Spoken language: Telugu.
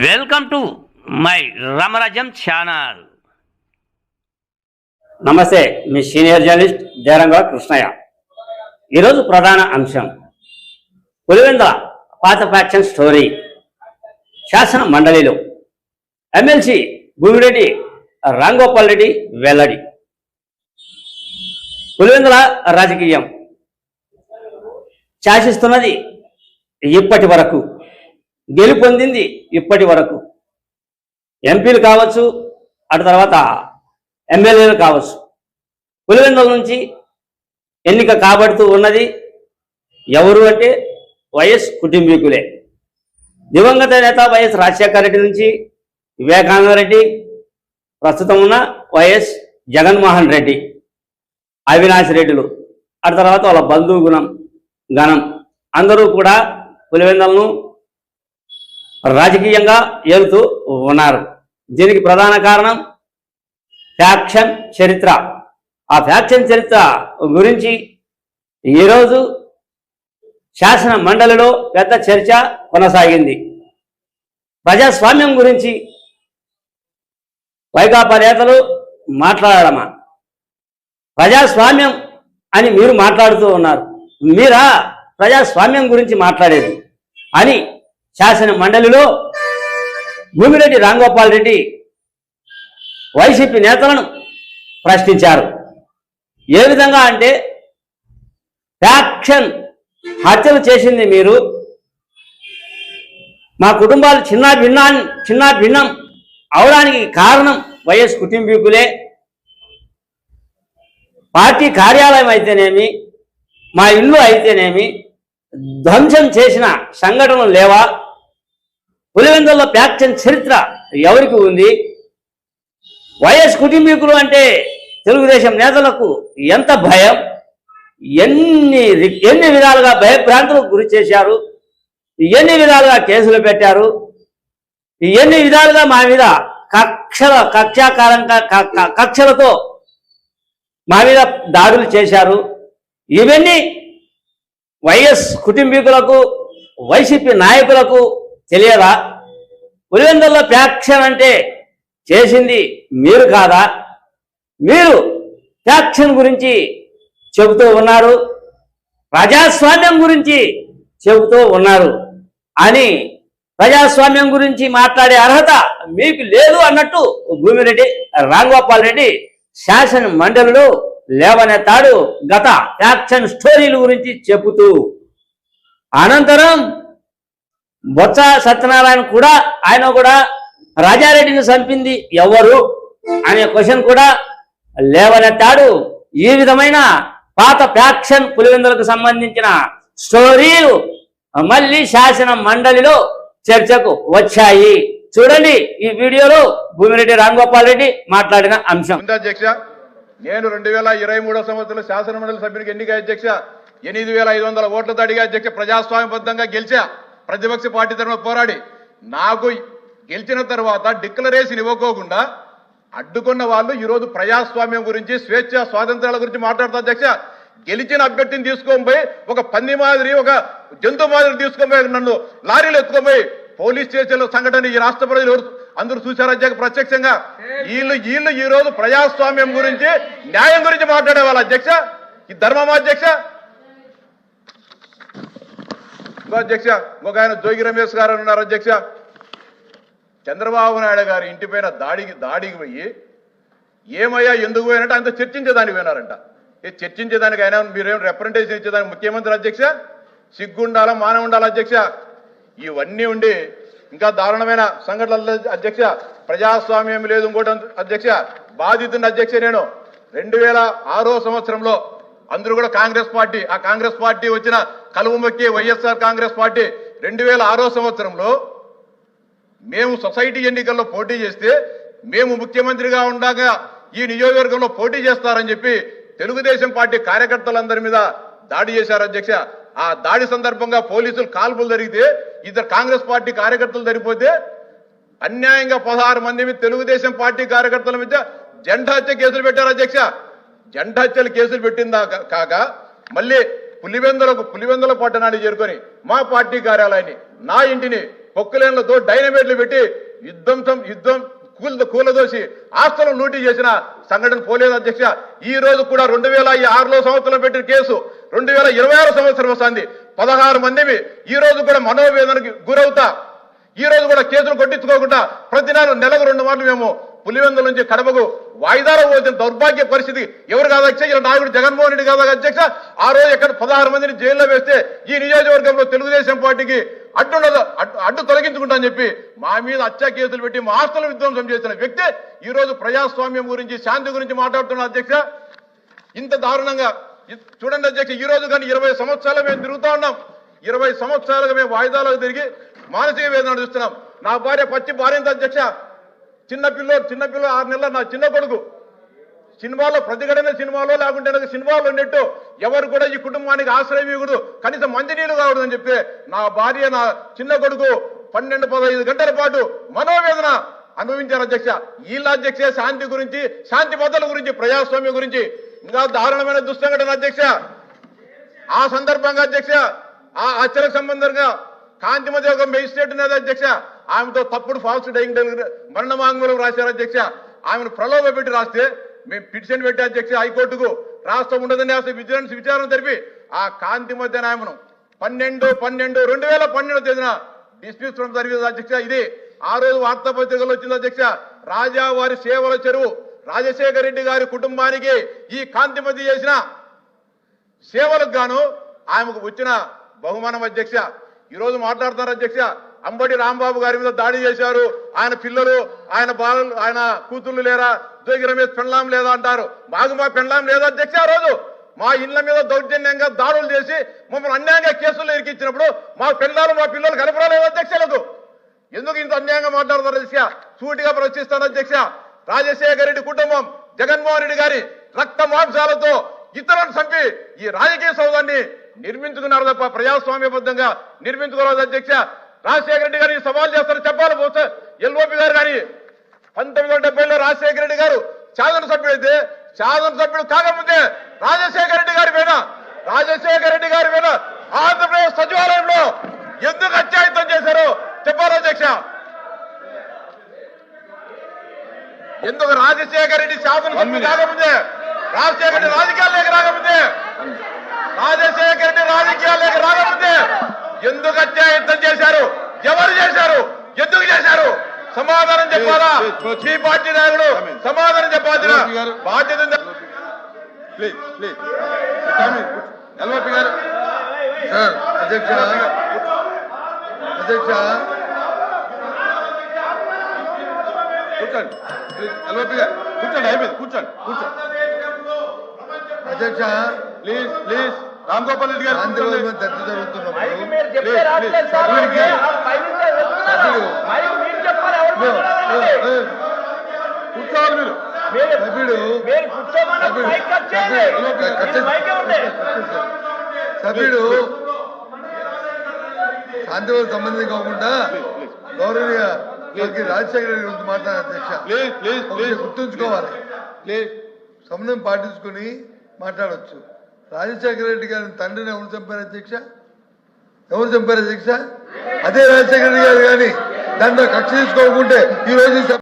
Welcome to my Ramarajyam channel. నమస్తే, మీ సీనియర్ జర్నలిస్ట్ దేరంగ కృష్ణయ్య. ఈరోజు ప్రధాన అంశం పులివెందుల పాత ఫ్యాక్షన్ స్టోరీ. శాసన మండలిలో ఎమ్మెల్సీ భూమిరెడ్డి రాంగోపాల్ రెడ్డి వెల్లడి. పులివెందుల రాజకీయం శాసిస్తున్నది ఇప్పటి వరకు, గెలుపొందింది ఇప్పటి వరకు. ఎంపీలు కావచ్చు, అటు తర్వాత ఎమ్మెల్యేలు కావచ్చు. పులివెందుల నుంచి ఎన్నిక కాబడుతూ ఉన్నది ఎవరు అంటే వైఎస్ కుటుంబీకులే. దివంగత నేత వైఎస్ రాజశేఖర రెడ్డి నుంచి వివేకానంద రెడ్డి, ప్రస్తుతం ఉన్న వైఎస్ జగన్మోహన్ రెడ్డి, అవినాష్ రెడ్డిలు, అటు తర్వాత వాళ్ళ బంధువు గణం అందరూ కూడా పులివెందులను రాజకీయంగా ఏలుతూ ఉన్నారు. దీనికి ప్రధాన కారణం ఫ్యాక్షన్ చరిత్ర. ఆ ఫ్యాక్షన్ చరిత్ర గురించి ఈరోజు శాసన మండలిలో పెద్ద చర్చ కొనసాగింది. ప్రజాస్వామ్యం గురించి వైకాపా నేతలు మాట్లాడమా, ప్రజాస్వామ్యం అని మీరు మాట్లాడుతూ ఉన్నారు, మీరా ప్రజాస్వామ్యం గురించి మాట్లాడేది అని శాసన మండలిలో భూమిరెడ్డి రాంగోపాల్ రెడ్డి వైసీపీ నేతలను ప్రశ్నించారు. ఏ విధంగా అంటే, ఫ్యాక్షన్ హత్యలు చేసింది మీరు, మా కుటుంబాలు చిన్న భిన్నం అవడానికి కారణం వైఎస్ కుటుంబీకులే, పార్టీ కార్యాలయం అయితేనేమి, మా ఇల్లు అయితేనేమి ధ్వంసం చేసిన సంఘటనలు లేవా? పులివెందుల ఫ్యాక్షన్ చరిత్ర ఎవరికి ఉంది? వైఎస్ కుటుంబీకులు అంటే తెలుగుదేశం నేతలకు ఎంత భయం, ఎన్ని విధాలుగా భయభ్రాంతులకు గురి చేశారు, ఎన్ని విధాలుగా కేసులు పెట్టారు, ఎన్ని విధాలుగా మా మీద కక్షలతో మా మీద దాడులు చేశారు. ఇవన్నీ వైఎస్ కుటుంబీకులకు, వైసీపీ నాయకులకు తెలియదా? పులివెందుల ఫ్యాక్షన్ అంటే చేసింది మీరు కాదా? మీరు ఫ్యాక్షన్ గురించి చెబుతూ ఉన్నారు, ప్రజాస్వామ్యం గురించి చెబుతూ ఉన్నారు అని ప్రజాస్వామ్యం గురించి మాట్లాడే అర్హత మీకు లేదు అన్నట్టు భూమిరెడ్డి రాంగోపాల్ రెడ్డి శాసన మండలిలో లేవనెత్తాడు గత ఫ్యాక్షన్ స్టోరీల గురించి చెబుతూ. అనంతరం బొత్స సత్యనారాయణ కూడా రాజారెడ్డిని చంపింది ఎవరు అనే క్వశ్చన్ కూడా లేవనెత్తాడు. ఈ విధమైన పాత ఫ్యాక్షన్ పులివెందులకు సంబంధించిన స్టోరీలు మళ్ళీ శాసన మండలిలో చర్చకు వచ్చాయి. చూడండి ఈ వీడియోలో భూమిరెడ్డి రాంగోపాల్ రెడ్డి మాట్లాడిన అంశం. అధ్యక్ష, నేను 2023 సంవత్సరంలో శాసన మండలి సభ్యునికి ఎన్నిక అధ్యక్ష, 8500 ఓట్లతో అడిగా అధ్యక్ష, ప్రజాస్వామ్యబద్ధంగా గెలిచా, ప్రతిపక్ష పార్టీ తరఫున పోరాడి. నాకు గెలిచిన తర్వాత డిక్లరేషన్ ఇవ్వకోకుండా అడ్డుకున్న వాళ్ళు ఈరోజు ప్రజాస్వామ్యం గురించి, స్వేచ్ఛ స్వాతంత్రాల గురించి మాట్లాడుతూ అధ్యక్ష, గెలిచిన అభ్యర్థిని తీసుకొని పోయి ఒక పంది మాదిరి, ఒక జంతు మాదిరి తీసుకొని పోయి నన్ను లారీలు ఎత్తుకొని పోయి పోలీస్ స్టేషన్లో సంఘటన ఈ రాష్ట్ర ప్రజలు అందరూ చూశారు అధ్యక్ష ప్రత్యక్షంగా. వీళ్ళు ఈ రోజు ప్రజాస్వామ్యం గురించి, న్యాయం గురించి మాట్లాడే వాళ్ళ అధ్యక్ష, ఈ ధర్మమా అధ్యక్ష? ఇంకో అధ్యక్ష, ఇంకొక ఆయన జోగి రమేష్ గారు ఉన్నారు అధ్యక్ష, చంద్రబాబు నాయుడు గారి ఇంటి పైన దాడికి పోయి ఏమయ్యా ఎందుకు పోయినట్టు ఆయనతో చర్చించేదానికి పోయినారంట. చర్చించేదానికి అయినా మీరేం రిప్రజెంటేషన్ ఇచ్చేదానికి ముఖ్యమంత్రి అధ్యక్ష? సిగ్గుండాలా, మానవ ఉండాలా అధ్యక్ష? ఇవన్నీ ఉండి ఇంకా దారుణమైన సంఘటనలు అధ్యక్ష. ప్రజాస్వామ్యం లేదు. ఇంకోటి అధ్యక్ష, బాధితున్న అధ్యక్ష నేను 2006 సంవత్సరంలో అందరూ కూడా కాంగ్రెస్ పార్టీ, ఆ కాంగ్రెస్ పార్టీ వచ్చిన కలువు మొక్కి వైఎస్ఆర్ కాంగ్రెస్ పార్టీ 2006 సంవత్సరంలో మేము సొసైటీ ఎన్నికల్లో పోటీ చేస్తే, మేము ముఖ్యమంత్రిగా ఉండగా ఈ నియోజకవర్గంలో పోటీ చేస్తారని చెప్పి తెలుగుదేశం పార్టీ కార్యకర్తలందరి మీద దాడి చేశారు అధ్యక్ష. ఆ దాడి సందర్భంగా పోలీసులు కాల్పులు జరిగితే, ఇద్దరు కాంగ్రెస్ పార్టీ కార్యకర్తలు జరిగిపోతే అన్యాయంగా 16 మంది మీద తెలుగుదేశం పార్టీ కార్యకర్తల మీద జెండా హత్య కేసులు పెట్టారు అధ్యక్ష. జెండా హత్యలు కేసులు పెట్టిందా కాక మళ్ళీ పులివెందుల పట్టణాన్ని చేరుకొని మా పార్టీ కార్యాలయాన్ని, నా ఇంటిని పొక్కులేన్లతో డైనమేట్లు పెట్టి యుద్ధం కూలదోసి ఆస్తులను లూటీ చేసిన సంఘటన పోలేదు అధ్యక్ష. ఈ రోజు కూడా 2006లో సంవత్సరం పెట్టిన కేసు 2026 సంవత్సరం వస్తుంది. 16 మందివి ఈ రోజు కూడా మనోవేదనకి గురవుతా ఈ రోజు కూడా కేసులు కొట్టించుకోకుండా ప్రతి నెలకు 2 మార్లు మేము పులివెందుల నుంచి కడపకు వాయిదాలో వచ్చిన దౌర్భాగ్య పరిస్థితి ఎవరు కాదు అధ్యక్ష, ఇలా నాయకుడు జగన్మోహన్ రెడ్డి కాదు అధ్యక్ష. ఆ రోజు ఎక్కడ 16 మందిని జైల్లో వేస్తే ఈ నియోజకవర్గంలో తెలుగుదేశం పార్టీకి అడ్డు తొలగించుకుంటా అని చెప్పి మా మీద హత్య కేసులు పెట్టి మా ఆస్తుల విధ్వంసం చేసిన వ్యక్తి ఈ రోజు ప్రజాస్వామ్యం గురించి శాంతి గురించి మాట్లాడుతున్న అధ్యక్ష. ఇంత దారుణంగా చూడండి అధ్యక్ష, ఈ రోజు కానీ 20 సంవత్సరాలు మేము తిరుగుతా ఉన్నాం. 20 సంవత్సరాలుగా మేము వాయిదాలకు తిరిగి మానసిక వేదన చూస్తున్నాం. నా భార్య పచ్చి భార్యంత అధ్యక్ష, చిన్నపిల్ల 6 నెలల నా చిన్న కొడుకు సినిమాలో ప్రతిఘటన సినిమాలో లేకుంటే సినిమాలో ఉన్నట్టు ఎవరు కూడా ఈ కుటుంబానికి ఆశ్రయం ఇవ్వకూడదు, కనీసం మంచినీళ్ళు కావడదని చెప్పి నా భార్య నా చిన్న కొడుకు 12-15 గంటల పాటు మనోవేదన అనుభవించారు అధ్యక్ష. వీళ్ళ అధ్యక్ష శాంతి గురించి, శాంతి భద్రతల గురించి, ప్రజాస్వామ్యం గురించి ఇంకా దారుణమైన దుస్సంఘటన అధ్యక్ష. ఆ సందర్భంగా అధ్యక్ష ఆ హత్యలకు సంబంధంగా కాంతిమతి ఒక మెజిస్ట్రేట్ ఉన్నది అధ్యక్ష, ఆమెతో తప్పుడు ఫాల్స్ డైయింగ్ మరణ వాంగ్మూలం రాశారు అధ్యక్ష. ఆమెను ప్రలోభ పెట్టి రాస్తే మేము పిటిషన్ పెట్టి అధ్యక్ష హైకోర్టుకు రాష్ట్రం ఉండదని విజిలెన్స్ విచారణ జరిపి ఆ కాంతిమతి అనే ఆమెను 12/12/2012 తేదీన డిస్మిస్ చేయడం జరిగింది అధ్యక్ష. ఇది ఆ రోజు వార్తాపత్రికలో వచ్చింది అధ్యక్ష. రాజావారి సేవల చెరువు రాజశేఖర రెడ్డి గారి కుటుంబానికి ఈ కాంతిమతి చేసిన సేవలకు గాను ఆమెకు వచ్చిన బహుమానం అధ్యక్ష. ఈ రోజు మాట్లాడుతున్నారు అధ్యక్ష, అంబటి రాంబాబు గారి మీద దాడి చేశారు, ఆయన పిల్లలు ఆయన బాలలు ఆయన కూతుళ్ళు లేరా, జోగి రమేష్ పెండ్లాం లేదా అంటారు. మాకు మా పెండ్లాం లేదా అధ్యక్ష. ఆ రోజు మా ఇళ్ల మీద దౌర్జన్యంగా దాడులు చేసి మమ్మల్ని అన్యాయంగా కేసులు ఇరికించినప్పుడు మా పెండ్లాలు మా పిల్లలు కనపడలేదు అధ్యక్షులకు. ఎందుకు ఇంత అన్యాయంగా మాట్లాడుతున్నారు అధ్యక్ష? సూటిగా ప్రశ్నిస్తాను అధ్యక్ష. రాజశేఖర రెడ్డి కుటుంబం జగన్మోహన్ రెడ్డి గారి రక్త మాంసాలతో ఇతరులను చంపి ఈ రాజకీయ సౌధాన్ని నిర్మించుకున్నారు తప్ప ప్రజాస్వామ్యబద్ధంగా నిర్మించుకోలేదు అధ్యక్ష. రాజశేఖర రెడ్డి గారిని సవాల్ చేస్తారు చెప్పాలి పోతే ఎల్ఓపి గారు కానీ 1970లో రాజశేఖర రెడ్డి గారు శాసనసభ్యుడైతే శాసనసభ్యుడు కాకముందే రాజశేఖర రెడ్డి గారి మీద ఆంధ్రప్రదేశ్ సచివాలయంలో ఎందుకు అత్యాయుతం చేశారు చెప్పాలి అధ్యక్ష. ఎందుకు రాజశేఖర రెడ్డి శాసనసభ్యుడు కాకముందే, రాజశేఖర రెడ్డి రాజకీయాల్లోకి రాకముందే ఎందుకు అత్యాయుతం చేశారు? ఎవరు చేశారు? ఎందుకు చేశారు? సమాధానం చెప్పాలా? మీ పార్టీ నాయకుడు సమాధానం చెప్పాల్సిన బాధ్యత ఉంది. ఎల్ఓపి గారు సార్ అధ్యక్ష కూర్చోండి. ఎల్ఓపి గారు కూర్చోండి, అయిపోయింది కూర్చోండి. అధ్యక్ష ప్లీజ్ రామ్ గోపాల్ రెడ్డి గారు చర్చ జరుగుతున్నప్పుడు కూర్చోవాలి మీరు సభ్యుడు శాంతివరకు సంబంధం కాకుండా గౌరవనీయ రాజశేఖర రెడ్డి గురించి మాట్లాడారు అధ్యక్ష. గుర్తుంచుకోవాలి, సమన్వయం పాటించుకుని మాట్లాడవచ్చు. రాజశేఖర రెడ్డి గారిని తండ్రిని ఎవరు చంపారు అధ్యక్ష? అదే రాజశేఖర రెడ్డి గారు కానీ దాంట్లో కక్ష తీసుకోకుంటే ఈ రోజు